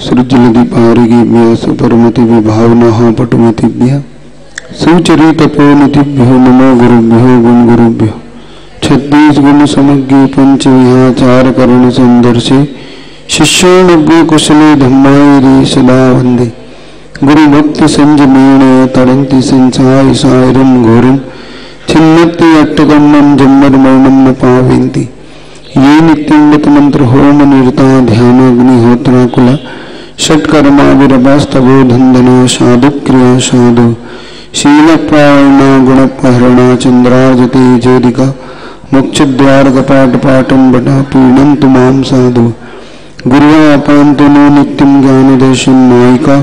सृजलदीपारिगेभ्यः सुपरमतिभ्यः भावनाः पटुमतिभ्यः सुचरितपोनितिभ्यो नमो गुरुभ्यो गुणगुरुभ्यो छत्तीस गुण समज्ञे पंचविहाचार करण संदर्शे शिष्योनभ्यो कुशले धम्मायरे सदा वंदे गुरु भक्ति संजमेण तरंति संसाय सायरं घोरं छिन्नति अट्टकम्मं जम्मर्मरणं न पावन्ति ये नित्यं मंत्र होम निरता ध्यानाग्निहोत्राकुला षट्कर्माभिरभास्तवो धन्दना साधु क्रिया साधु शीलप्रायणा गुणपहरणा चंद्रार्जते ज्योतिका मोक्षद्वार कपाट पाटन बटा पीड़न्तु मां साधु गुरुवापान्तो नो नित्यं ज्ञान दर्शन नायिका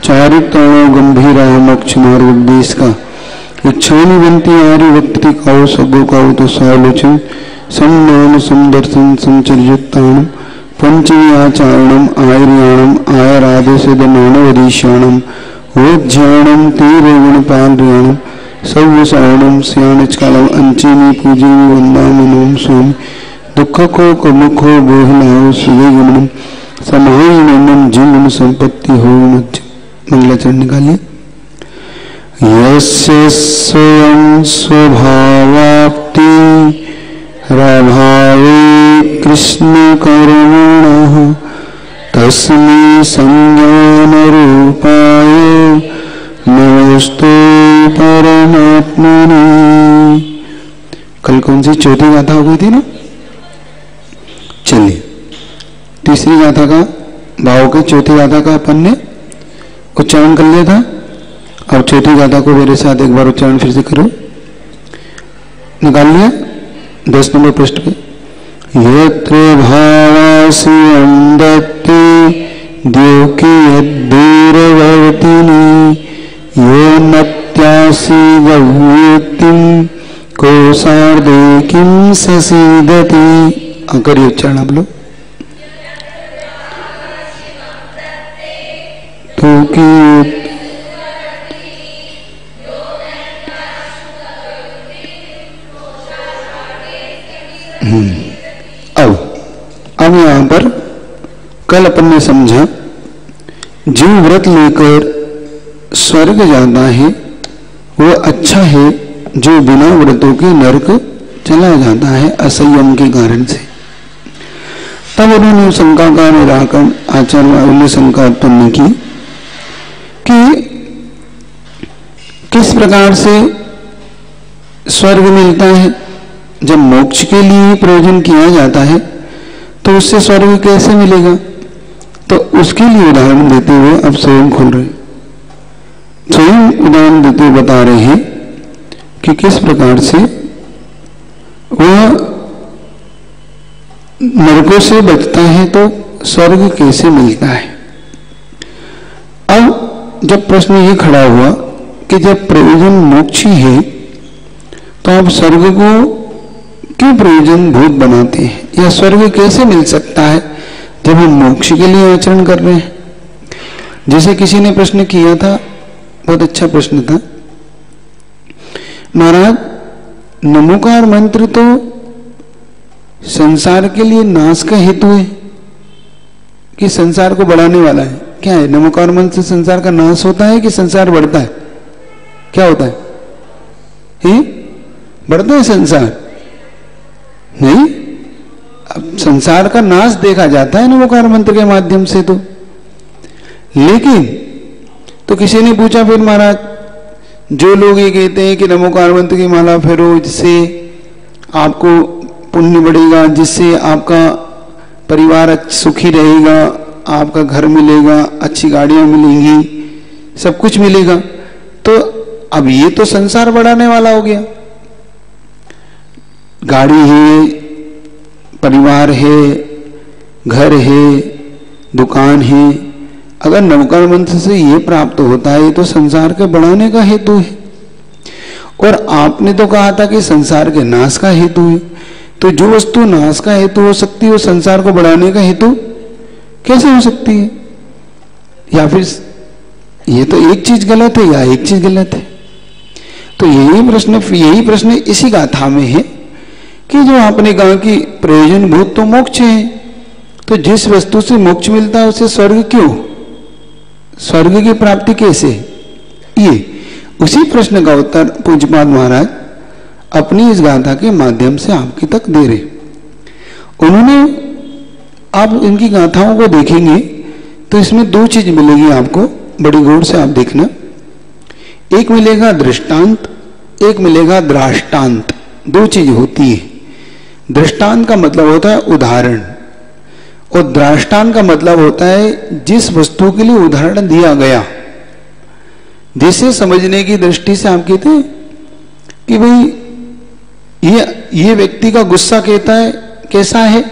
चारित्रणो गंभीरा मोक्ष मार्गोपदेश का इच्छानि बंती आर्य व्यक्ति काउ सगो काउ तो सालोचन सम्मान समदर्शन संचर्युत्ताणम पंचविहाचारणम आयर्याणम आयरादेशद मानवदीशाणम वोज्झाणम तीरगुणपान्द्रियाणम सौवसारणम स्याणचकालम अंचेनी पूजेनी वंदामि नोम स्वामी दुखको कमुखो बोहलाओ सुवेगुणम समाहिनम जीवन संपत्ति हो मज्ज मंगलाचरण निकालिए। यस्य स्वयं स्वभावाप्ति रभावे कृष्ण कर्मणः तस्मै संज्ञान रूपाय नमोस्तु परमात्मने। कल कौन सी चौथी गाथा हो गई थी ना? चलिए तीसरी गाथा का भाव के चौथी गाथा का अपन ने उच्चारण कर लिया था। अब चौथी गाथा को मेरे साथ एक बार उच्चारण फिर से करो। निकाल लिया 10 नंबर पृष्ठ पे। यत्र भावास्यं दत्ते द्योकी यद्दूरवर्तिनी यो नत्यासि गव्युक्तिं कोशार्दे किं ससीदति। करिए उच्चारण आप लोग। अब यहां पर कल अपन ने समझा जो व्रत लेकर स्वर्ग जाता है वो अच्छा है, जो बिना व्रतों के नरक चला जाता है असंयम के कारण से। तब उन्होंने शंका का निराकरण आचार्य ने शंका उत्पन्न की कि किस प्रकार से स्वर्ग मिलता है। जब मोक्ष के लिए प्रयोजन किया जाता है तो उससे स्वर्ग कैसे मिलेगा? तो उसके लिए उदाहरण देते हुए अब स्वयं खोल रहे, स्वयं उदाहरण देते हुए बता रहे हैं कि किस प्रकार से वह नरकों से बचता है तो स्वर्ग कैसे मिलता है। अब जब प्रश्न ये खड़ा हुआ कि जब प्रयोजन मोक्ष ही है तो आप स्वर्ग को क्यों प्रयोजन भूत बनाते हैं, या स्वर्ग कैसे मिल सकता है जब हम मोक्ष के लिए आचरण कर रहे हैं। जैसे किसी ने प्रश्न किया था, बहुत अच्छा प्रश्न था, महाराज नमोकार मंत्र तो संसार के लिए नाश का हेतु है कि संसार को बढ़ाने वाला है? क्या है नमोकार मंत्र से संसार का नाश होता है कि संसार बढ़ता है? क्या होता है? बढ़ता है संसार? नहीं, अब संसार का नाश देखा जाता है नमोकार मंत्र के माध्यम से। तो लेकिन तो किसी ने पूछा फिर महाराज जो लोग ये कहते हैं कि नमोकार मंत्र की माला फेरो जिससे आपको पुण्य बढ़ेगा, जिससे आपका परिवार सुखी रहेगा, आपका घर मिलेगा, अच्छी गाड़ियां मिलेंगी, सब कुछ मिलेगा, तो अब ये तो संसार बढ़ाने वाला हो गया। गाड़ी है, परिवार है, घर है, दुकान है, अगर नमोकार मंत्र से ये प्राप्त होता है तो संसार के बढ़ाने का हेतु है। और आपने तो कहा था कि संसार के नाश का हेतु है, तो जो वस्तु नाश का हेतु हो सकती है वो संसार को बढ़ाने का हेतु कैसे हो सकती है? या फिर ये तो एक चीज गलत है या एक चीज गलत है। तो यही प्रश्न इसी गाथा में है कि जो आपने कहा कि प्रयोजन भूत तो मोक्ष है, तो जिस वस्तु से मोक्ष मिलता है उसे स्वर्ग क्यों, स्वर्ग की प्राप्ति कैसे? ये उसी प्रश्न का उत्तर पूज्यपाद महाराज अपनी इस गाथा के माध्यम से आपके तक दे रहे। उन्होंने, आप इनकी गाथाओं को देखेंगे तो इसमें दो चीज मिलेगी आपको, बड़ी गौर से आप देखना। एक मिलेगा दृष्टांत, एक मिलेगा द्राष्टांत। दो चीज होती है। दृष्टांत का मतलब होता है उदाहरण, और द्राष्टांत का मतलब होता है जिस वस्तु के लिए उदाहरण दिया गया। जैसे समझने की दृष्टि से आप कहते हैं कि भाई ये व्यक्ति का गुस्सा कहता है कैसा है,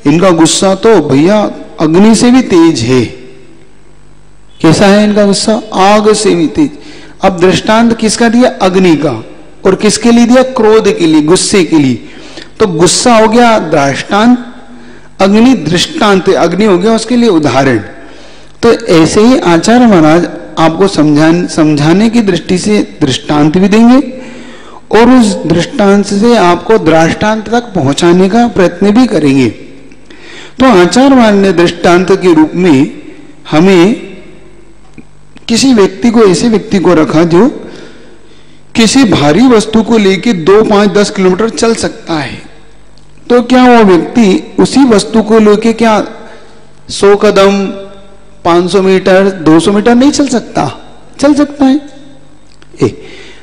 इनका गुस्सा तो भैया अग्नि से भी तेज है। कैसा है इनका गुस्सा? आग से भी तेज। अब दृष्टांत किसका दिया? अग्नि का। और किसके लिए दिया? क्रोध के लिए, गुस्से के लिए। तो गुस्सा हो गया दृष्टांत, अग्नि दृष्टांत, अग्नि हो गया उसके लिए उदाहरण। तो ऐसे ही आचार्य महाराज आपको समझाने की दृष्टि से दृष्टांत भी देंगे और उस दृष्टांत से आपको दृष्टांत तक पहुंचाने का प्रयत्न भी करेंगे। तो आचार्य महाराज ने दृष्टांत के रूप में हमें किसी व्यक्ति को, ऐसे व्यक्ति को रखा जो किसी भारी वस्तु को लेके 2, 5, 10 किलोमीटर चल सकता है। तो क्या वो व्यक्ति उसी वस्तु को लेके क्या 100 कदम, 500 मीटर, 200 मीटर नहीं चल सकता? चल सकता है।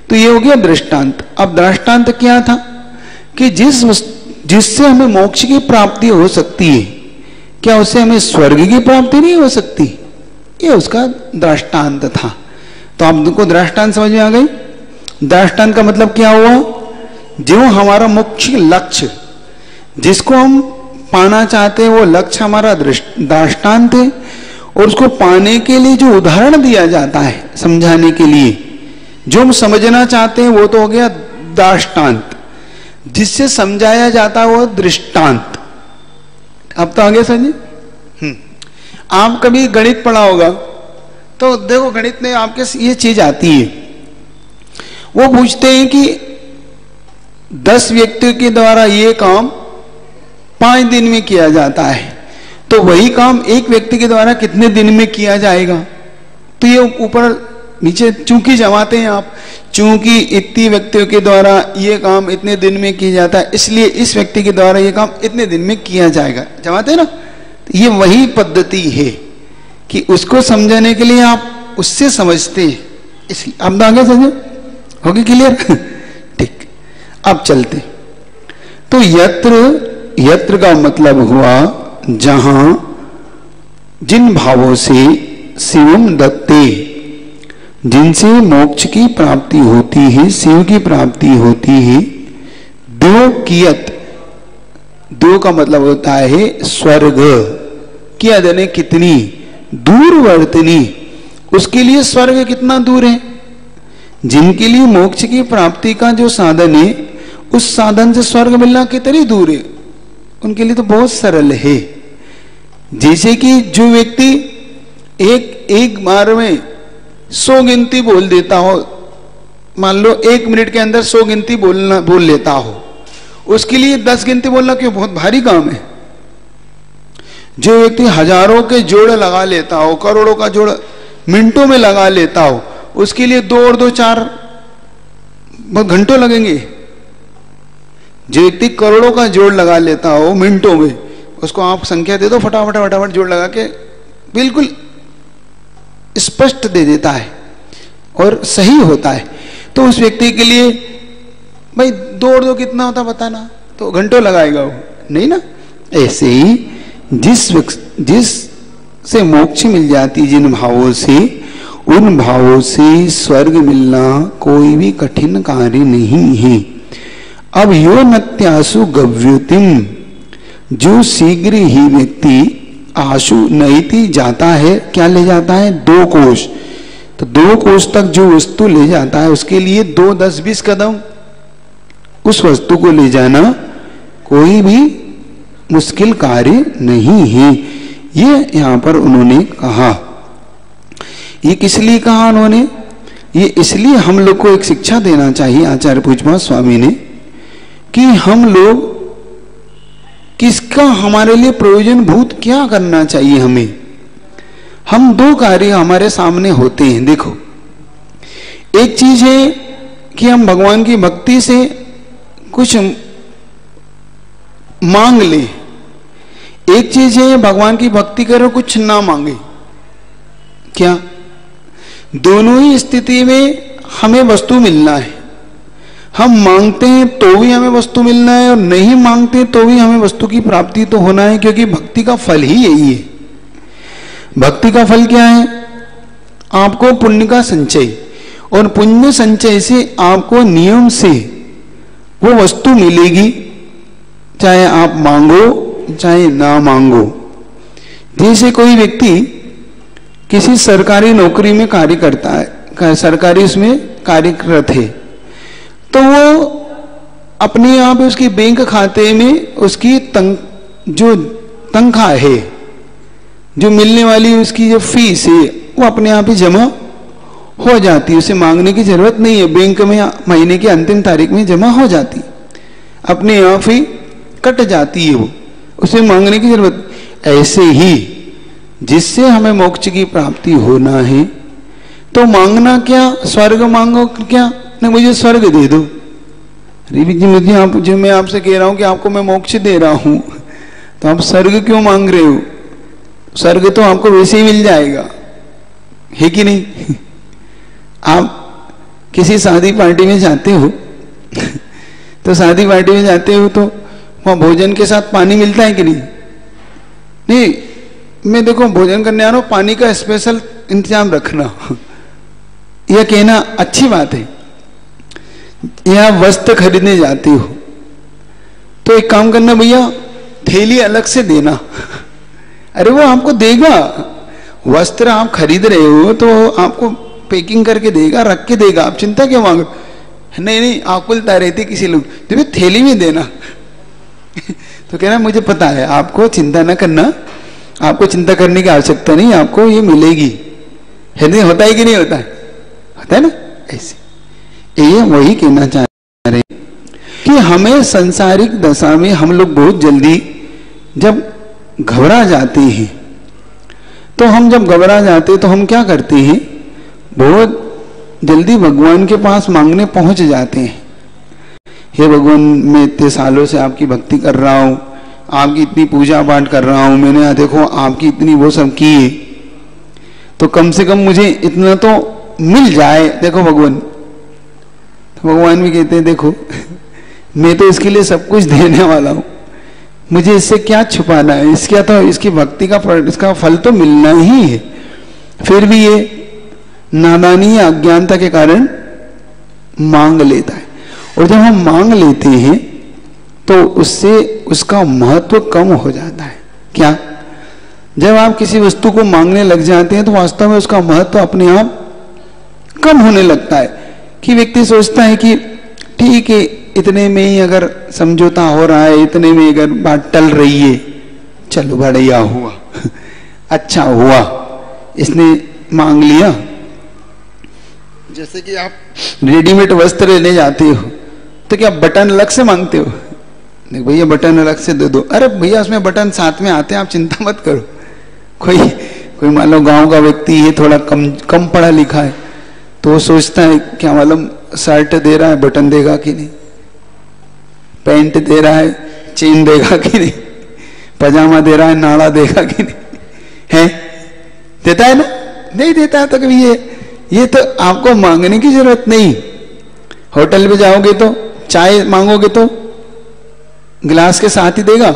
तो ये हो गया दृष्टांत। अब दृष्टांत क्या था कि जिससे हमें मोक्ष की प्राप्ति हो सकती है, क्या उससे हमें स्वर्ग की प्राप्ति नहीं हो सकती? ये उसका दृष्टांत था। तो आपको दृष्टांत समझ में आ गई? दृष्टांत का मतलब क्या हुआ? जो हमारा मुख्य लक्ष्य, जिसको हम पाना चाहते हैं, वो लक्ष्य हमारा दृष्टांत है, और उसको पाने के लिए जो उदाहरण दिया जाता है समझाने के लिए, जो हम समझना चाहते हैं वो तो हो गया दृष्टांत, जिससे समझाया जाता है वो दृष्टांत। अब तो आगे समझिए। आप कभी गणित पढ़ा होगा तो देखो, गणित में आपके ये चीज आती है, वो पूछते हैं कि 10 व्यक्तियों के द्वारा ये काम 5 दिन में किया जाता है, तो वही काम एक व्यक्ति के द्वारा कितने दिन में किया जाएगा? तो ये ऊपर नीचे चूंकि जमाते हैं आप, चूंकि इतने व्यक्तियों के द्वारा ये काम इतने दिन में किया जाता है, इसलिए इस व्यक्ति के द्वारा ये काम इतने दिन में किया जाएगा, जमाते हैं ना। तो ये वही पद्धति है कि उसको समझाने के लिए आप उससे समझते हैं, इसलिए आप आगे समझे। होगी क्लियर? ठीक, अब चलते। तो यत्र का मतलब हुआ जहां जिन भावों से शिवम दत्ते, जिनसे मोक्ष की प्राप्ति होती है, शिव की प्राप्ति होती है। दो कियत, दो का मतलब होता है स्वर्ग, कियत यानी कितनी, दूरवर्तनी, उसके लिए स्वर्ग कितना दूर है। जिनके लिए मोक्ष की प्राप्ति का जो साधन है, उस साधन से स्वर्ग मिलना कितनी दूर है, उनके लिए तो बहुत सरल है। जैसे कि जो व्यक्ति एक बार में 100 गिनती बोल देता हो, मान लो 1 मिनट के अंदर 100 गिनती बोल लेता हो, उसके लिए 10 गिनती बोलना क्यों बहुत भारी काम है। जो व्यक्ति हजारों के जोड़ लगा लेता हो, करोड़ों का जोड़ मिनटों में लगा लेता हो, उसके लिए 2 और 2 4 बहुत घंटों लगेंगे। जो व्यक्ति करोड़ों का जोड़ लगा लेता हो मिनटों में, उसको आप संख्या दे दो, फटाफट फटाफट जोड़ लगा के बिल्कुल स्पष्ट दे देता है और सही होता है। तो उस व्यक्ति के लिए भाई 2 और 2 कितना होता बताना, तो घंटों लगाएगा वो, नहीं ना। ऐसे ही जिस से मोक्ष मिल जाती जिन भावों से, उन भावों से स्वर्ग मिलना कोई भी कठिन कार्य नहीं है। अब यो नत्यासु गव्युतिम, जो शीघ्र ही व्यक्ति आशु नैति जाता है, क्या ले जाता है? 2 कोष। तो 2 कोष तक जो वस्तु ले जाता है, उसके लिए 2, 10, 20 कदम उस वस्तु को ले जाना कोई भी मुश्किल कार्य नहीं है। ये यहां पर उन्होंने कहा। ये किस लिए कहा उन्होंने? ये इसलिए हम लोग को एक शिक्षा देना चाहिए आचार्य पूज्यपाद स्वामी ने, कि हम लोग किसका हमारे लिए प्रयोजन भूत क्या करना चाहिए हमें। हम दो कार्य हमारे सामने होते हैं। देखो, एक चीज है कि हम भगवान की भक्ति से कुछ मांग ले, एक चीज है भगवान की भक्ति करो कुछ ना मांगे। क्या? दोनों ही स्थिति में हमें वस्तु मिलना है। हम मांगते हैं तो भी हमें वस्तु मिलना है और नहीं मांगते तो भी हमें वस्तु की प्राप्ति तो होना है, क्योंकि भक्ति का फल ही यही है। भक्ति का फल क्या है? आपको पुण्य का संचय, और पुण्य संचय से आपको नियम से वो वस्तु मिलेगी, चाहे आप मांगो चाहे ना मांगो। जैसे कोई व्यक्ति किसी सरकारी नौकरी में कार्य करता है, सरकारी उसमें कार्यरत है, तो वो अपने आप उसकी बैंक खाते में उसकी जो तनख्वाह है, जो मिलने वाली उसकी जो फीस है, वो अपने आप ही जमा हो जाती है। उसे मांगने की जरूरत नहीं है, बैंक में महीने की अंतिम तारीख में जमा हो जाती, अपने आप ही कट जाती है, वो उसे मांगने की जरूरत। ऐसे ही जिससे हमें मोक्ष की प्राप्ति होना है तो मांगना क्या? स्वर्ग मांगो क्या? नहीं, मुझे स्वर्ग दे दो। अरे जी, मुझे आप जो मैं आपसे कह रहा हूं कि आपको मैं मोक्ष दे रहा हूं, तो आप स्वर्ग क्यों मांग रहे हो? स्वर्ग तो आपको वैसे ही मिल जाएगा, है कि नहीं? आप किसी शादी पार्टी में जाते हो तो शादी पार्टी में जाते हो तो वहां भोजन के साथ पानी मिलता है कि नहीं? नहीं, मैं देखो भोजन करने आ रहा हूं, पानी का स्पेशल इंतजाम रखना, यह कहना अच्छी बात है। या वस्त्र खरीदने जाते हो तो एक काम करना भैया, थैली अलग से देना। अरे वो आपको देगा, वस्त्र आप खरीद रहे हो तो आपको पैकिंग करके देगा, रख के देगा, आप चिंता क्यों मांगो? नहीं नहीं, आकुलता रहती किसी लोग, तो थैली में देना। तो कहना मुझे पता है, आपको चिंता न करना, आपको चिंता करने की आवश्यकता नहीं, आपको ये मिलेगी। है नहीं? होता है कि नहीं होता है? होता है ना? ऐसे ये वही कहना चाह रहे कि हमें संसारिक दशा में हम लोग बहुत जल्दी जब घबरा जाते हैं, तो हम जब घबरा जाते तो हम क्या करते हैं? बहुत जल्दी भगवान के पास मांगने पहुंच जाते हैं। हे भगवान, मैं इतने सालों से आपकी भक्ति कर रहा हूं, आपकी इतनी पूजा पाठ कर रहा हूं, मैंने देखो आपकी इतनी वो सब की है, तो कम से कम मुझे इतना तो मिल जाए। देखो भगवान, तो भगवान भी कहते हैं देखो मैं तो इसके लिए सब कुछ देने वाला हूं, मुझे इससे क्या छुपाना है, इसका तो इसकी भक्ति का इसका फल तो मिलना ही है। फिर भी ये नादानी या अज्ञानता के कारण मांग लेता है, और जब हम मांग लेते हैं तो उससे उसका महत्व कम हो जाता है। क्या? जब आप किसी वस्तु को मांगने लग जाते हैं तो वास्तव में उसका महत्व अपने आप कम होने लगता है, कि व्यक्ति सोचता है कि ठीक है, इतने में ही अगर समझौता हो रहा है, इतने में अगर बात टल रही है, चलो बढ़िया हुआ अच्छा हुआ, इसने मांग लिया। जैसे कि आप रेडीमेड वस्त्र लेने जाते हो तो क्या बटन अलग से मांगते हो? नहीं भैया, बटन अलग से दे दो। अरे भैया, उसमें बटन साथ में आते हैं, आप चिंता मत करो। कोई मान लो गांव का व्यक्ति है, थोड़ा कम पढ़ा लिखा है, तो वो सोचता है क्या मालूम शर्ट दे रहा है बटन देगा कि नहीं, पैंट दे रहा है चेन देगा कि नहीं, पजामा दे रहा है नाड़ा देगा कि नहीं, है? देता है ना? नहीं देता है तो कभी ये तो आपको मांगने की जरूरत नहीं। होटल पे जाओगे तो चाय मांगोगे तो गिलास के साथ ही देगा।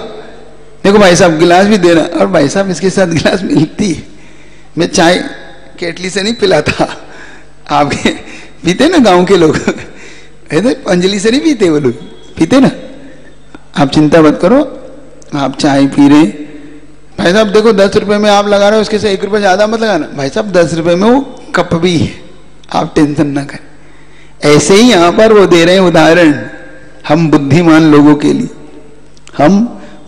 देखो भाई साहब, गिलास भी दे रहा, और भाई साहब इसके साथ गिलास मिलती है। मैं चाय केटली से नहीं पिलाता, आपके पीते ना गांव के लोग, अंजलि से नहीं पीते, वो लोग पीते ना। आप चिंता मत करो, आप चाय पी रहे, भाई साहब देखो 10 रुपए में आप लगा रहे हो, उसके से 1 रुपए ज्यादा मत लगाना। भाई साहब 10 रुपए में वो कप भी है, आप टेंशन ना करें। ऐसे ही यहां पर वो दे रहे हैं उदाहरण हम बुद्धिमान लोगों के लिए। हम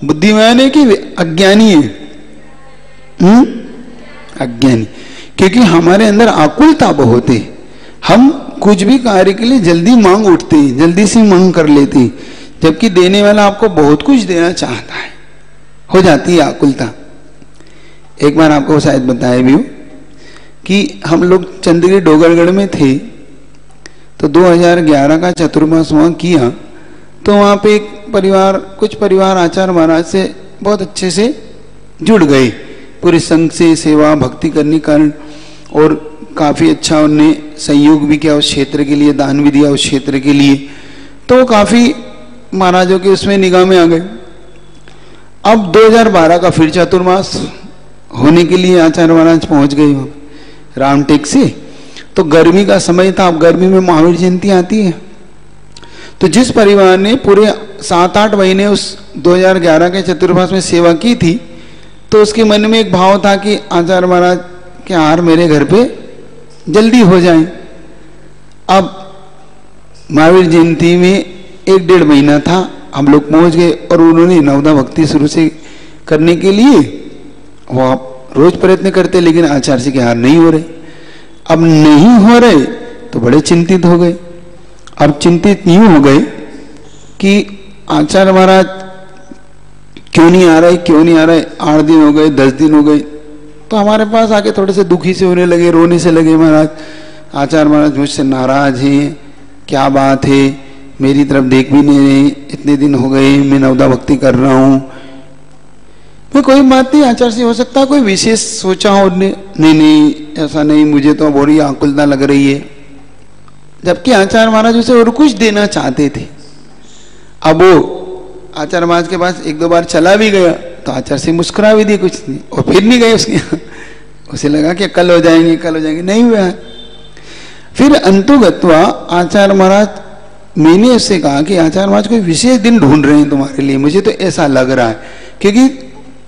बुद्धिमान है कि अज्ञानी है? अज्ञानी, क्योंकि हमारे अंदर आकुलता बहुत है। हम कुछ भी कार्य के लिए जल्दी मांग उठते हैं, जल्दी से मांग कर लेते हैं, जबकि देने वाला आपको बहुत कुछ देना चाहता है। हो जाती है आकुलता। एक बार आपको शायद बताया भी हो कि हम लोग चंडीगढ़ डोगरगढ़ में थे, तो 2011 का चतुर्मास वहाँ किया, तो वहाँ पे एक परिवार, कुछ परिवार आचार्य महाराज से बहुत अच्छे से जुड़ गए, पूरे संघ से सेवा भक्ति करने के कारण, और काफ़ी अच्छा उनने सहयोग भी किया उस क्षेत्र के लिए, दान भी दिया उस क्षेत्र के लिए, तो काफ़ी महाराजों के उसमें निगाह में आ गए। अब 2012 का फिर चतुर्मास होने के लिए आचार्य महाराज पहुंच गए रामटेक से, तो गर्मी का समय था। अब गर्मी में महावीर जयंती आती है, तो जिस परिवार ने पूरे 7-8 महीने उस 2011 के चतुर्मास में सेवा की थी, तो उसके मन में एक भाव था कि आचार्य महाराज के हार मेरे घर पे जल्दी हो जाए। अब महावीर जयंती में 1-1.5 महीना था, हम लोग पहुंच गए, और उन्होंने नवदा भक्ति शुरू से करने के लिए वो आप रोज प्रयत्न करते, लेकिन आचार्य जी के हार नहीं हो रहे। अब नहीं हो रहे तो बड़े चिंतित हो गए। अब चिंतित यूं हो गए कि आचार्य महाराज क्यों नहीं आ रहे, क्यों नहीं आ रहे। 8 दिन हो गए, 10 दिन हो गए, तो हमारे पास आके थोड़े से दुखी से होने लगे, रोने से लगे। महाराज, आचार्य महाराज मुझसे नाराज हैं, क्या बात है, मेरी तरफ देख भी नहीं रहे, इतने दिन हो गए मैं नवदा भक्ति कर रहा हूँ। मैं कोई बात नहीं, आचार्य से हो सकता है कोई विशेष सोचा हो। नहीं ऐसा नहीं, मुझे तो बड़ी आकुलता लग रही है। जबकि आचार्य महाराज उसे और कुछ देना चाहते थे। अब वो आचार्य महाराज के पास 1-2 बार चला भी गया, तो आचार्य से मुस्कुरा भी दी, कुछ नहीं, और फिर नहीं गए उसके यहाँ। उसे लगा कि कल हो जाएंगे, कल हो जाएंगे, नहीं हुआ। फिर अंतुगत्वा आचार्य महाराज, मैंने उससे कहा कि आचार्य महाराज कोई विशेष दिन ढूंढ रहे हैं तुम्हारे लिए, मुझे तो ऐसा लग रहा है, क्योंकि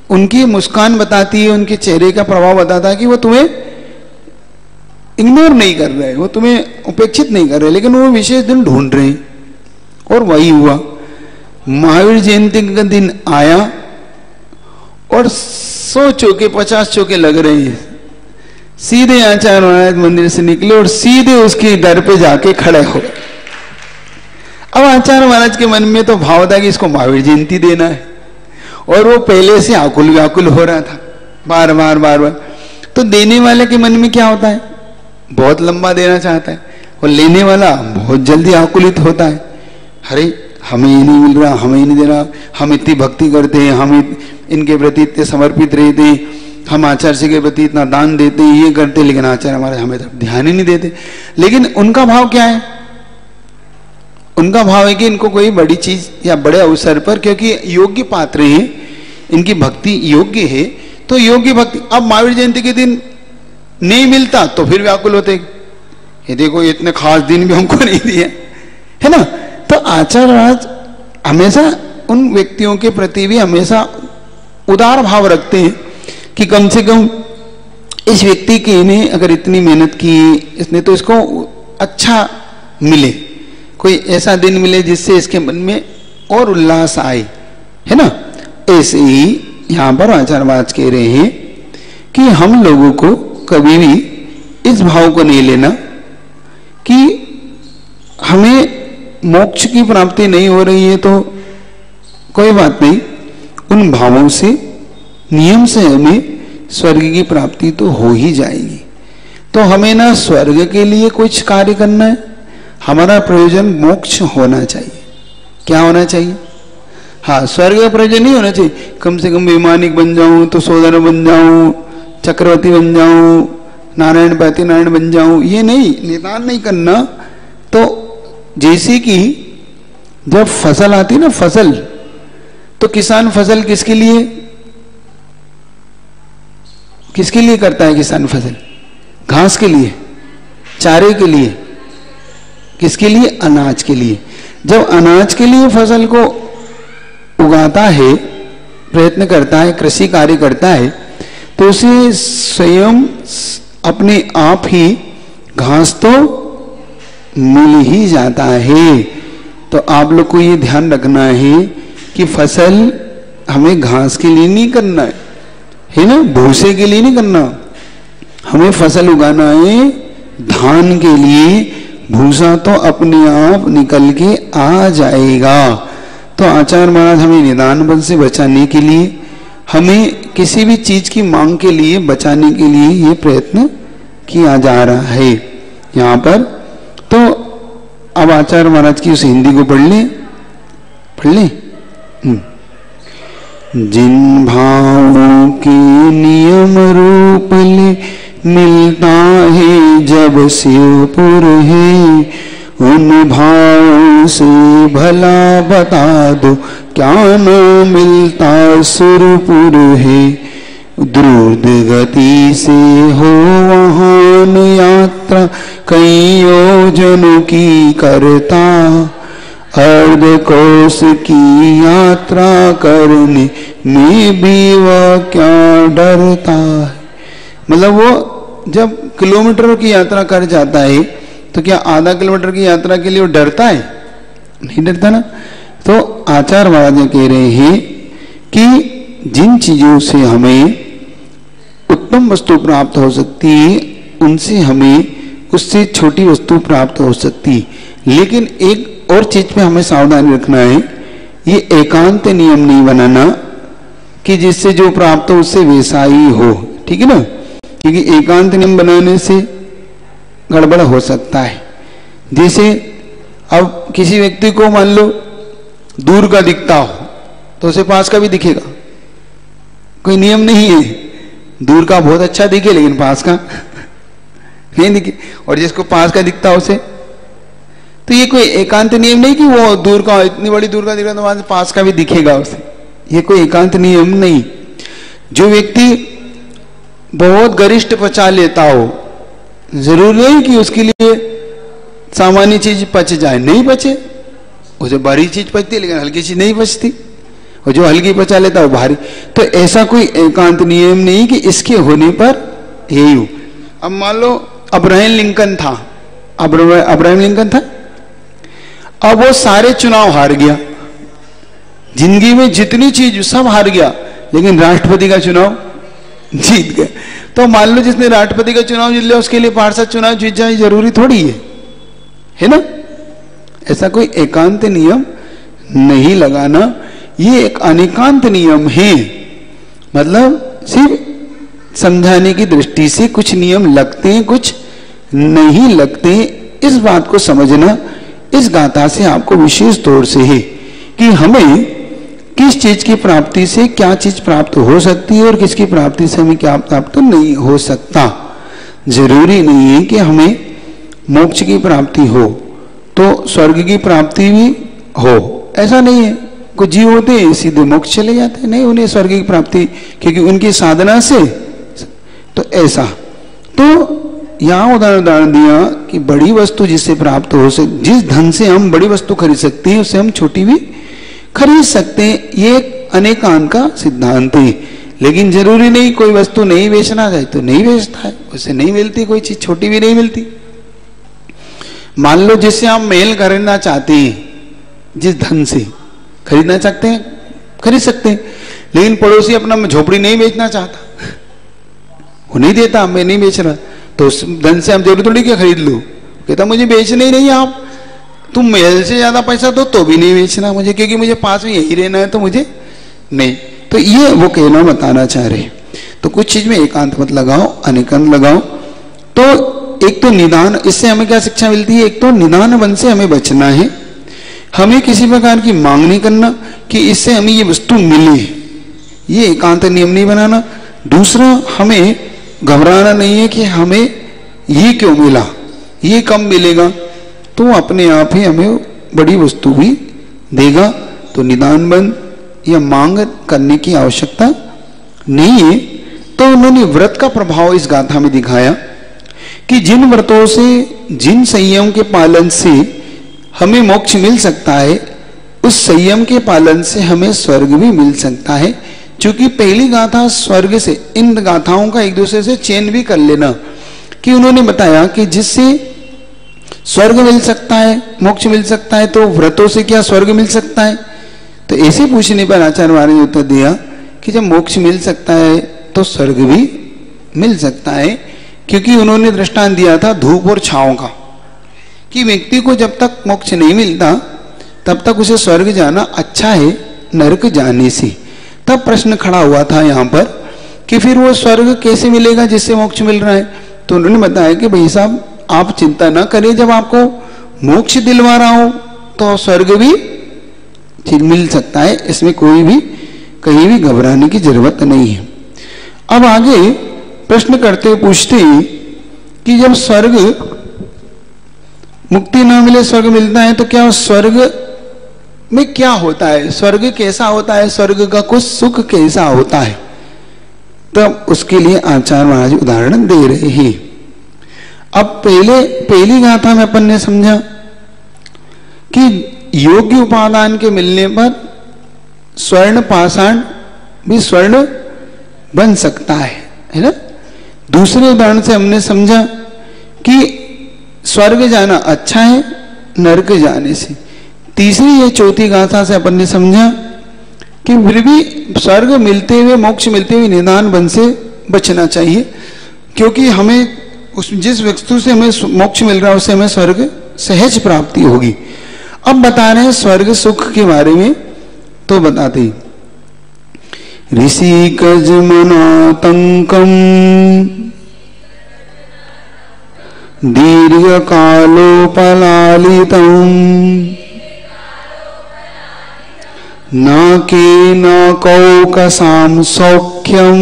उनकी मुस्कान बताती है, उनके चेहरे का प्रभाव बताता है कि वो तुम्हें इग्नोर नहीं कर रहे, वो तुम्हें उपेक्षित नहीं कर रहे, लेकिन वो विशेष दिन ढूंढ रहे हैं। और वही हुआ, महावीर जयंती का दिन आया और 100 चौके 50 चौके लग रहे हैं। सीधे आचार्य महाराज मंदिर से निकले और सीधे उसके दर पे जाके खड़े हो गए। अब आचार्य महाराज के मन में तो भाव था कि इसको महावीर जयंती देना है, और वो पहले से आकुल व्याकुल हो रहा था, बार बार। तो देने वाले के मन में क्या होता है, बहुत लंबा देना चाहता है, और लेने वाला बहुत जल्दी आकुलित होता है। अरे हमें ये नहीं मिल रहा, हमें नहीं दे रहा, हम इतनी भक्ति करते हैं, हम इनके प्रति इतने समर्पित रहते हैं, हम आचार्य जी के प्रति इतना दान देते हैं, ये करते, लेकिन आचार्य हमारे हमें तो ध्यान ही नहीं देते। लेकिन उनका भाव क्या है, उनका भाव है कि इनको कोई बड़ी चीज या बड़े अवसर पर, क्योंकि योग्य पात्र हैं, इनकी भक्ति योग्य है, तो योग्य भक्ति। अब महावीर जयंती के दिन नहीं मिलता तो फिर व्याकुल होते, ये देखो इतने खास दिन भी हमको नहीं दिए, है ना। तो आचार्य महाराज हमेशा उन व्यक्तियों के प्रति भी हमेशा उदार भाव रखते हैं कि कम से कम इस व्यक्ति की ने अगर इतनी मेहनत की इसने, तो इसको अच्छा मिले, कोई ऐसा दिन मिले जिससे इसके मन में और उल्लास आए, है ना। ऐसे ही यहां पर आचार्य महाराज कह रहे हैं कि हम लोगों को कभी भी इस भाव को नहीं लेना कि हमें मोक्ष की प्राप्ति नहीं हो रही है, तो कोई बात नहीं, उन भावों से नियम से हमें स्वर्ग की प्राप्ति तो हो ही जाएगी। तो हमें ना स्वर्ग के लिए कुछ कार्य करना है, हमारा प्रयोजन मोक्ष होना चाहिए। क्या होना चाहिए, हाँ, स्वर्ग का प्रयोजन नहीं होना चाहिए कम से कम वैमानिक बन जाऊं, तो सोदर बन जाऊं, चक्रवर्ती बन जाऊं, नारायण पैती नारायण बन जाऊं, ये नहीं, निदान नहीं करना। तो जैसे कि जब फसल आती ना, फसल, तो किसान फसल किसके लिए करता है किसान फसल, घास के लिए, चारे के लिए, किसके लिए, अनाज के लिए। जब अनाज के लिए फसल को उगाता है, प्रयत्न करता है, कृषि कार्य करता है, तो उसे स्वयं अपने आप ही घास तो मिल ही जाता है। तो आप लोग को ये ध्यान रखना है कि फसल हमें घास के लिए नहीं करना है ना, भूसे के लिए नहीं करना, हमें फसल उगाना है धान के लिए। भूसा तो अपने आप निकल के आ जाएगा। तो आचार्य महाराज हमें निदान बल से बचाने के लिए हमें किसी भी चीज की मांग के लिए, बचाने के लिए ये प्रयत्न किया जा रहा है यहाँ पर। तो अब आचार्य महाराज की उस हिंदी को पढ़ ले। जिन भावों के नियम रूप ले मिलता है जब शिवपुर है, उन भावों से भला बता दो क्या न मिलता सुरपुर है। द्रुत गति से हो वहां यात्रा कई योजनों की करता, अर्ध कोस की यात्रा करने में भी वह क्या डरता है। मतलब वो जब किलोमीटरों की यात्रा कर जाता है तो क्या आधा किलोमीटर की यात्रा के लिए वो डरता है? नहीं डरता ना। तो आचार्य महाराज कह रहे हैं कि जिन चीजों से हमें उत्तम वस्तु प्राप्त हो सकती है, उनसे हमें उससे छोटी वस्तु प्राप्त हो सकती है। लेकिन एक और चीज पे हमें सावधानी रखना है, ये एकांत नियम नहीं बनाना कि जिससे जो प्राप्त हो उससे वैसा ही हो, ठीक है ना। क्योंकि एकांत नियम बनाने से गड़बड़ हो सकता है। जैसे अब किसी व्यक्ति को मान लो दूर का दिखता हो तो उसे पास का भी दिखेगा, कोई नियम नहीं है। दूर का बहुत अच्छा दिखे लेकिन पास का नहीं दिखे, और जिसको पास का दिखता हो उसे, तो ये कोई एकांत नियम नहीं कि वो दूर का, इतनी बड़ी दूर का दिख रहा तो वहां से पास का भी दिखेगा उसे, ये कोई एकांत नियम नहीं। जो व्यक्ति बहुत गरिष्ठ पचा लेता हो, जरूरी नहीं कि उसके लिए सामान्य चीज पच जाए, नहीं पचे, उसे भारी चीज पचती है लेकिन हल्की चीज नहीं पचती, और जो हल्की पचा लेता है वो भारी। तो ऐसा कोई एकांत नियम नहीं कि इसके होने पर यही हो। अब मान लो अब्राहम लिंकन था, अब्राहम लिंकन था, अब वो सारे चुनाव हार गया, जिंदगी में जितनी चीज सब हार गया, लेकिन राष्ट्रपति का चुनाव जीत गया। तो मान लो जिसने राष्ट्रपति का चुनाव जीत लिया उसके लिए पार्षद चुनाव जीत जाए जरूरी थोड़ी है ना। ऐसा कोई एकांत नियम नहीं लगाना, ये एक अनेकांत नियम है। मतलब सिर्फ समझाने की दृष्टि से कुछ नियम लगते हैं, कुछ नहीं लगते, इस बात को समझना इस गाथा से आपको विशेष तौर से है कि हमें किस चीज की प्राप्ति से क्या चीज प्राप्त हो सकती है और किसकी प्राप्ति से हमें क्या प्राप्त नहीं हो सकता। जरूरी नहीं है कि हमें मोक्ष की प्राप्ति हो तो स्वर्ग की प्राप्ति भी हो, ऐसा नहीं है। कुछ जीव होते हैं सीधे मोक्ष चले जाते हैं, नहीं उन्हें स्वर्ग की प्राप्ति क्योंकि उनकी साधना से, तो ऐसा। तो यहां उदाहरण दिया कि बड़ी वस्तु जिससे प्राप्त हो सके, जिस धन से हम बड़ी वस्तु खरीद सकते हैं उससे हम छोटी भी खरीद सकते हैं, ये अनेकांत का सिद्धांत है। लेकिन जरूरी नहीं कोई वस्तु नहीं बेचना चाहे तो नहीं बेचता है, उससे नहीं मिलती कोई चीज, छोटी भी नहीं मिलती। मान लो जिससे हम महल खरीदना चाहते हैं, जिस धन से खरीदना चाहते हैं खरीद सकते हैं, लेकिन पड़ोसी अपना झोपड़ी नहीं बेचना चाहता, वो नहीं देता, मैं नहीं बेच रहा, तो उस धन से हम जरूरी थोड़ी क्या खरीद लो। कहता मुझे बेचना ही नहीं, आप तुम महल से ज्यादा पैसा दो तो भी नहीं बेचना मुझे, क्योंकि मुझे पास में यही रहना है, तो मुझे नहीं। तो ये वो कहना बताना चाह रहे। तो कुछ चीज में एकांत मत लगाओ, अनेकांत लगाओ। तो एक तो निदान, इससे हमें क्या शिक्षा मिलती है, एक तो निदान वन से हमें बचना है, हमें किसी प्रकार की मांग नहीं करना कि इससे हमें ये वस्तु मिले, ये एकांत नियम नहीं बनाना। दूसरा, हमें घबराना नहीं है कि हमें ये क्यों मिला, ये कम मिलेगा, तो अपने आप ही हमें बड़ी वस्तु भी देगा। तो निदान बंद या मांग करने की आवश्यकता नहीं है। तो उन्होंने व्रत का प्रभाव इस गाथा में दिखाया कि जिन व्रतों से, जिन संयम के पालन से हमें मोक्ष मिल सकता है, उस संयम के पालन से हमें स्वर्ग भी मिल सकता है। क्योंकि पहली गाथा स्वर्ग से, इन गाथाओं का एक दूसरे से चयन भी कर लेना कि उन्होंने बताया कि जिससे स्वर्ग मिल सकता है, मोक्ष मिल सकता है, तो व्रतों से क्या स्वर्ग मिल सकता है। तो ऐसे पूछने पर आचार्य महाराज ने उत्तर दिया कि जब मोक्ष मिल सकता है तो स्वर्ग भी मिल सकता है। क्योंकि उन्होंने दृष्टांत दिया था धूप और छांव का, कि व्यक्ति को जब तक मोक्ष नहीं मिलता तब तक उसे स्वर्ग जाना अच्छा है नरक जाने से। तब प्रश्न खड़ा हुआ था यहाँ पर कि फिर वो स्वर्ग कैसे मिलेगा जिससे मोक्ष मिल रहा है। तो उन्होंने बताया कि भाई साहब आप चिंता ना करें, जब आपको मोक्ष दिलवा रहा हो तो स्वर्ग भी मिल सकता है, इसमें कोई भी कहीं भी घबराने की जरूरत नहीं है। अब आगे प्रश्न करते हुए पूछते हैं कि जब स्वर्ग मुक्ति ना मिले स्वर्ग मिलता है तो क्या स्वर्ग में क्या होता है, स्वर्ग कैसा होता है, स्वर्ग का कुछ सुख कैसा होता है। तब उसके लिए आचार्य महाराज उदाहरण दे रहे हैं। अब पहली गाथा में अपन ने समझा कि योग्य उपादान के मिलने पर स्वर्ण पाषाण भी स्वर्ण बन सकता है ना। दूसरे उदाहरण से हमने समझा कि स्वर्ग जाना अच्छा है नरक जाने से। तीसरी ये चौथी गाथा से अपन ने समझा कि फिर भी स्वर्ग मिलते हुए मोक्ष मिलते हुए निदान वन से बचना चाहिए, क्योंकि हमें उस जिस वस्तु से हमें मोक्ष मिल रहा है उससे हमें स्वर्ग सहज प्राप्ति होगी। अब बता रहे हैं स्वर्ग सुख के बारे में। तो बताते ऋषि कजमनातंकम दीर्घ कालोपलालितम नाके नाकौकसाम सौख्यम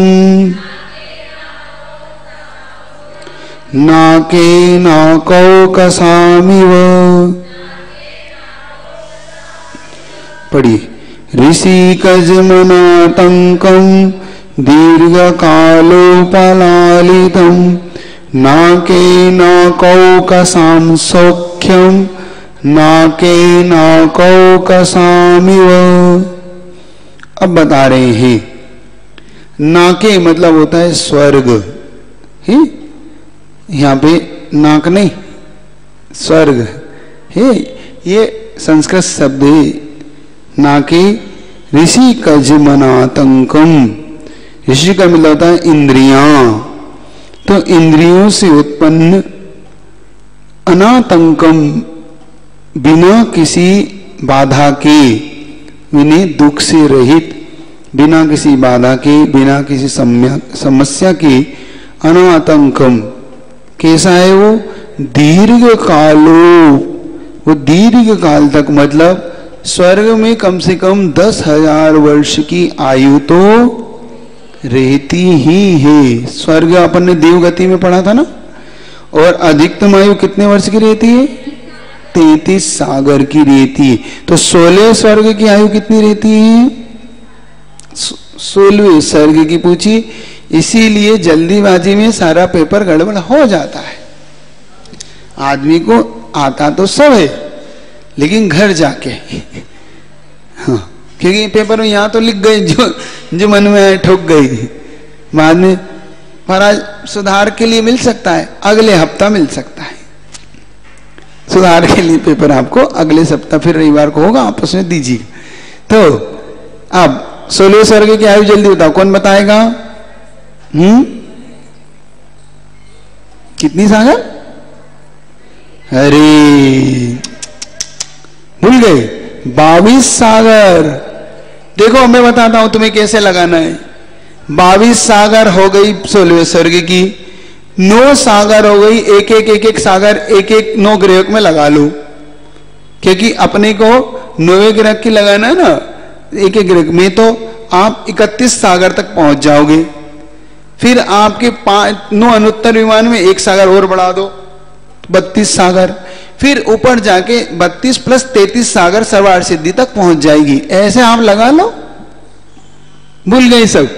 नाके नाकौकसामिव। पढ़िए ऋषि कजमनातंकम दीर्घ कालोपलालितम नाके नाकौकसाम सौख्यम नाके नाकौकसामिव। अब बता रहे हैं नाके मतलब होता है स्वर्ग, है यहाँ पे नाक नहीं स्वर्ग है, ये संस्कृत शब्द है। नाके ऋषि कजमनातंकम, ऋषि का मतलब होता है इंद्रियां, तो इंद्रियों से उत्पन्न अनातंकम बिना किसी बाधा के, यानी दुख से रहित, बिना किसी बाधा के बिना किसी समस्या के अनातंकम कैसा है वो दीर्घ कालो, वो दीर्घ काल तक मतलब स्वर्ग में कम से कम 10,000 वर्ष की आयु तो रहती ही है। स्वर्ग अपन ने देवगति में पढ़ा था ना, और अधिकतम आयु कितने वर्ष की रहती है 33 सागर की रहती है। तो 16 स्वर्ग की आयु कितनी रहती है 16वें स्वर्ग की पूछी। इसीलिए जल्दीबाजी में सारा पेपर गड़बड़ हो जाता है। आदमी को आता तो सब है लेकिन घर जाके हाँ, क्योंकि पेपर में यहां तो लिख गए जो मन में आए ठोक गई, बाद में महाराज सुधार के लिए मिल सकता है, अगले हफ्ता मिल सकता है। सुधार के लिए पेपर आपको अगले सप्ताह फिर रविवार को होगा, आपस में दीजिए। तो अब 16 स्वर्ग की आयु जल्दी बताओ, कौन बताएगा? कितनी सागर? अरे भूल गए 22 सागर। देखो मैं बताता हूं तुम्हें कैसे लगाना है। 22 सागर हो गई 16वें स्वर्ग की, 9 सागर हो गई, एक सागर एक 9 ग्रह में लगा लो, क्योंकि अपने को 9वें ग्रह की लगाना है ना, एक ग्रह में तो आप 31 सागर तक पहुंच जाओगे। फिर आपके 9 अनुत्तर विमान में 1 सागर और बढ़ा दो, 32 सागर। फिर ऊपर जाके 32 प्लस 33 सागर सर्वार्थ सिद्धि तक पहुंच जाएगी। ऐसे आप लगा लो, भूल गए सब।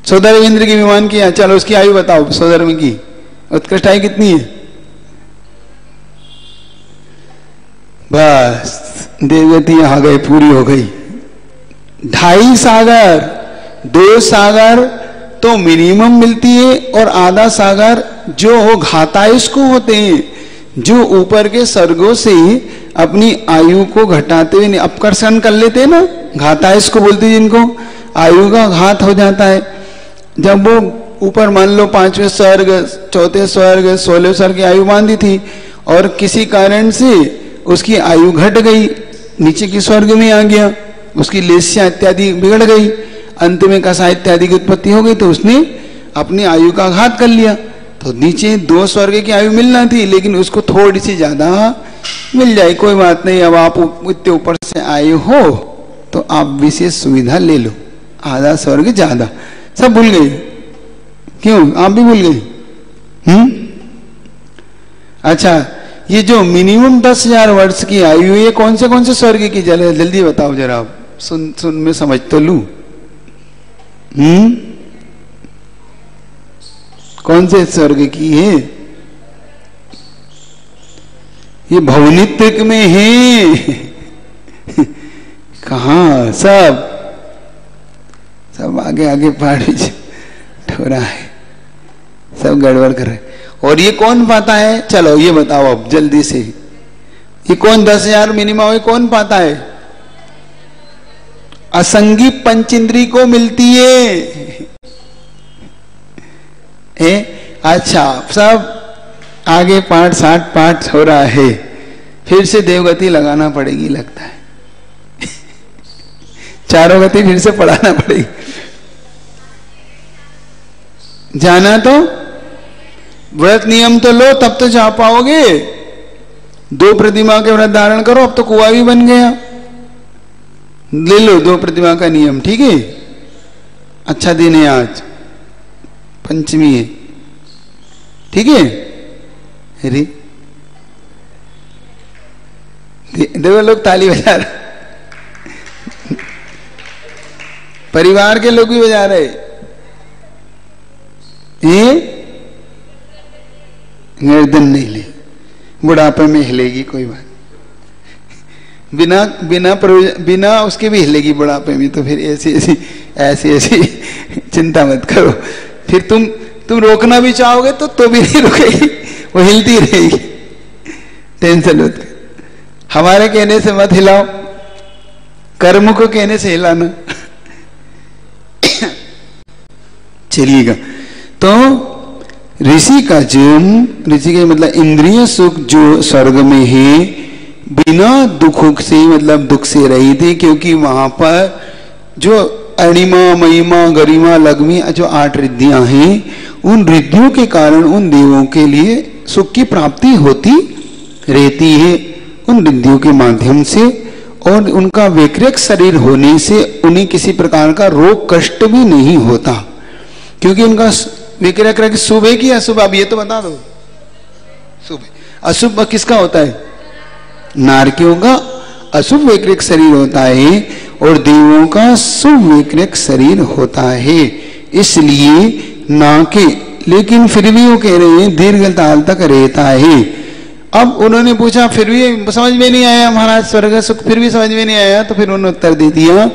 सौदर्वेंद्र की विमान की, चलो उसकी आयु बताओ। सौदर्व की उत्कृष्ट आयु कितनी है? बस देवगति आ गए, पूरी हो गई। 2.5 सागर, 2 सागर तो मिनिमम मिलती है, और आधा सागर जो हो घातायुष को होते हैं, जो ऊपर के स्वर्गों से अपनी आयु को घटाते हुए अपकर्षण कर लेते हैं ना, घातायुष को बोलते हैं, जिनको आयु का घात हो जाता है। जब वो ऊपर मान लो 5वें स्वर्ग, 4थे स्वर्ग, 16वें स्वर्ग की आयु बांधी थी, और किसी कारण से उसकी आयु घट गई, नीचे की स्वर्ग में आ गया, उसकी लेस्या इत्यादि बिगड़ गई, अंत में कसा इत्यादि की उत्पत्ति हो गई, तो उसने अपनी आयु का घात कर लिया। तो नीचे 2 स्वर्ग की आयु मिलना थी, लेकिन उसको थोड़ी सी ज्यादा मिल जाए, कोई बात नहीं, अब आप इतने ऊपर से आए हो तो आप विशेष सुविधा ले लो, आधा स्वर्ग ज्यादा। सब भूल गए, क्यों? आप भी भूल गए। अच्छा, ये जो मिनिमम 10,000 वर्ष की आयु, ये कौन से स्वर्ग की? जल्दी बताओ जरा, आप सुन में समझ तो लू। कौन से स्वर्ग की है? ये भवनित्रिक में है। कहा? सब आगे आगे पहाड़ी ठोरा है, सब गड़बड़ कर रहे। और ये कौन पाता है? चलो ये बताओ अब जल्दी से, ये कौन 10,000 मिनिमम है, कौन पाता है? असंगी पंचेंद्री को मिलती है। अच्छा, सब आगे पाठ 60 पाठ हो रहा है, फिर से देवगति लगाना पड़ेगी लगता है। चारों गति फिर से पढ़ाना पड़ेगी। जाना तो व्रत नियम तो लो, तब तो जा पाओगे। 2 प्रतिमा के व्रत धारण करो, अब तो कुआं भी बन गया। ले लो 2 प्रतिमा का नियम, ठीक है। अच्छा दिन है आज, पंचमी है, ठीक है। अरे देखो लोग ताली बजा रहे, परिवार के लोग भी बजा रहे। गर्दन नहीं ले, बुढ़ापे में हिलेगी, कोई बात बिना उसके भी हिलेगी बुढ़ापे में। तो फिर ऐसी चिंता मत करो। फिर तुम रोकना भी चाहोगे तो भी नहीं रुकेगी, वो हिलती रहेगी, टेंशन मत कर। हमारे कहने से मत हिलाओ, कर्म को कहने से हिलाना। चलिएगा, तो ऋषि का जन्म, ऋषि का मतलब इंद्रिय सुख जो स्वर्ग में है, बिना दुख से, मतलब दुख से रही थी, क्योंकि वहां पर जो अणिमा, महिमा, गरिमा, लग्मी जो 8 रिद्धियां हैं, उन रिद्धियों के कारण उन देवों के लिए सुख की प्राप्ति होती रहती है उन रिद्धियों के माध्यम से। और उनका वैकृत शरीर होने से उन्हें किसी प्रकार का रोग कष्ट भी नहीं होता, क्योंकि उनका विक्रय शुभ है कि अशुभ? अब ये तो बता दो। शुभ। अशुभ किसका होता है? नारकियों का अशुभ वैकृत शरीर होता है और देवों का शुभ वैकृत शरीर होता है। इसलिए नाके, लेकिन फिर भी वो कह रहे हैं दीर्घ काल तक रहता है। अब उन्होंने पूछा, फिर भी समझ में नहीं आया महाराज, स्वर्ग सुख फिर भी समझ में नहीं आया, तो फिर उन्होंने उत्तर दे दिया,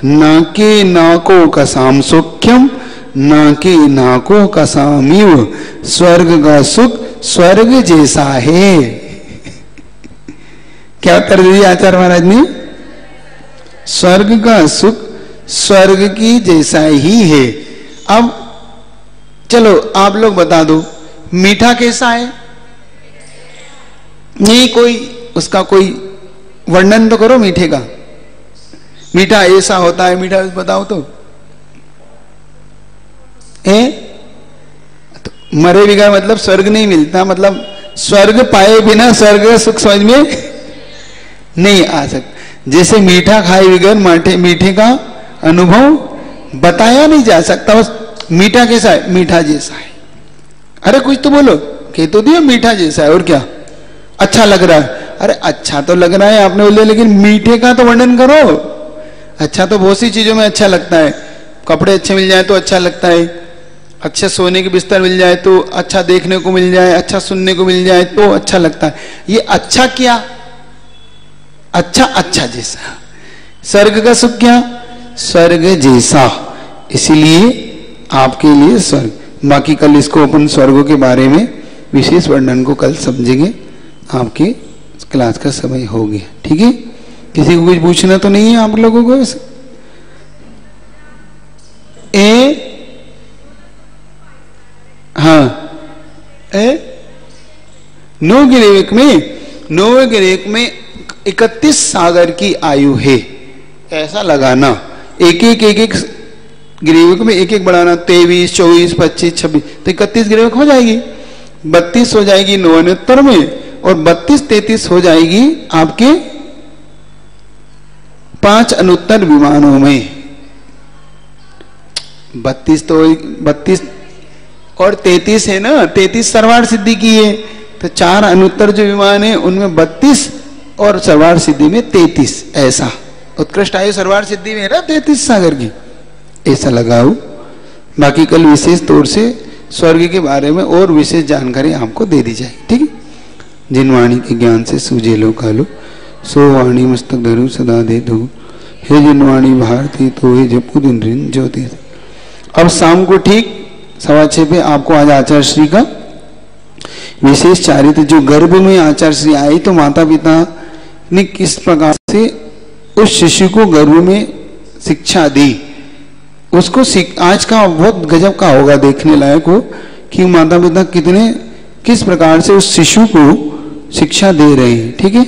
नाके नाको का साम सौख्यम, नाके नाको का सामिव, स्वर्ग का सुख स्वर्ग जैसा है। क्या उत्तर दिया आचार्य महाराज ने? स्वर्ग का सुख स्वर्ग की जैसा ही है। अब चलो आप लोग बता दो, मीठा कैसा है? नहीं, कोई उसका कोई वर्णन तो करो मीठे का। मीठा ऐसा होता है, मीठा बताओ तो। तो मरे बिना मतलब स्वर्ग नहीं मिलता, मतलब स्वर्ग पाए बिना स्वर्ग सुख समझ में नहीं आ सकता। जैसे मीठा खाए बगैर मीठे का अनुभव बताया नहीं जा सकता। बस मीठा कैसा है? मीठा जैसा है। अरे कुछ तो बोलो, कह तो दिया मीठा जैसा है, और क्या? अच्छा लग रहा है। अरे अच्छा तो लग रहा है आपने बोले, लेकिन मीठे का तो वर्णन करो। अच्छा तो बहुत सी चीजों में अच्छा लगता है, कपड़े अच्छे मिल जाए तो अच्छा लगता है, अच्छे सोने के बिस्तर मिल जाए तो, अच्छा देखने को मिल जाए, अच्छा सुनने को मिल जाए तो अच्छा लगता है। ये अच्छा क्या? अच्छा अच्छा जैसा। स्वर्ग का सुख क्या? स्वर्ग जैसा। इसीलिए आपके लिए स्वर्ग। बाकी कल इसको अपन स्वर्गों के बारे में विशेष वर्णन को कल समझेंगे। आपके क्लास का समय हो गया, ठीक है। किसी को कुछ पूछना तो नहीं है आप लोगों को? हाँ, नौ गिरेक में 31 सागर की आयु है। ऐसा लगाना, एक एक ग्रीवक में एक एक बढ़ाना, 23, 24, 25, 26, तो 31 ग्रीवक हो जाएगी, 32 हो जाएगी 69 में, और 32, 33 हो जाएगी आपके 5 अनुत्तर विमानों में। 32 तो 32 और 33 है ना, 33 सर्वार्थ सिद्धि की है, तो 4 अनुत्तर जो विमान है उनमें 32 और सर्वार्थ सिद्धि में 33, ऐसा उत्कृष्ट आयु सर्वार्थ सिद्धि में है ना 33 सागर की, ऐसा लगाओ। बाकी कल विशेष तौर से स्वर्ग के बारे में और विशेष जानकारी आपको दे दी जाएगी, ठीक है। जिन वाणी के ज्ञान से सूझे लो कालो, सो वाणी मस्तक धरु सदा दे दो, हे जिन वाणी भारती तो हे जपू दिन ऋण ज्योति। अब शाम को ठीक 6:15 पे आपको आज आचार्य श्री का विशेष चारित्र, जो गर्भ में आचार्य श्री आई तो माता पिता ने किस प्रकार से उस शिशु को गर्भ में शिक्षा दी, उसको आज का बहुत गजब का होगा, देखने लायक हो कि माता पिता किस प्रकार से उस शिशु को शिक्षा दे रहे हैं, ठीक है।